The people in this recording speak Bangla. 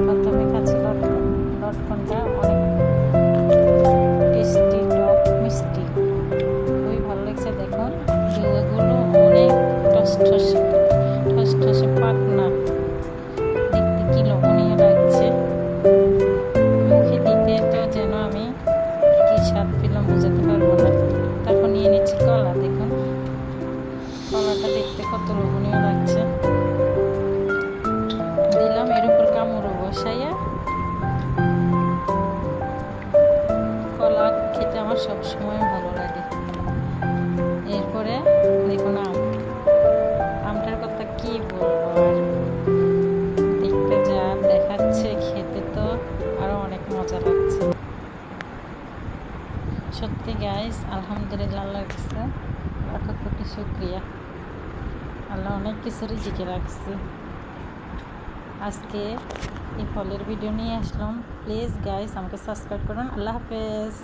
প্রথমে খাচ্ছি লটকন। লটকনটা অনেক টেস্টি, টক মিষ্টি, খুবই ভালো লাগছে। দেখুন দুধগুলো অনেক টসটসে টসটসে পাতলা, দেখতে কি লোভনীয় লাগছে। মুখে দিতে তো যেন আমি কি স্বাদ পেলাম বোঝাতে পারবো না। তারপর নিয়ে নিচ্ছি কলা। দেখুন কলাটা দেখতে কত লোভনীয় লাগছে। দিলাম এর উপর কামড় বসাইয়া। কলা খেতে আমার সবসময় ভালো লাগে। এরপরে দেখুন আমটার কথা কি বলবো আর, দেখতে যা দেখাচ্ছে খেতে তো আরো অনেক মজা লাগছে। সত্যি গাইস, আলহামদুলিল্লাহ, আল্লাহর কাছে লাখ কোটি শুকরিয়া। আল্লাহ অনেক কিছু রিজিকে রাখছে। আজকে এই ফলের ভিডিও নিয়ে আসলাম। প্লিজ গাইস আমাকে সাবস্ক্রাইব করুন। আল্লাহ হাফেজ।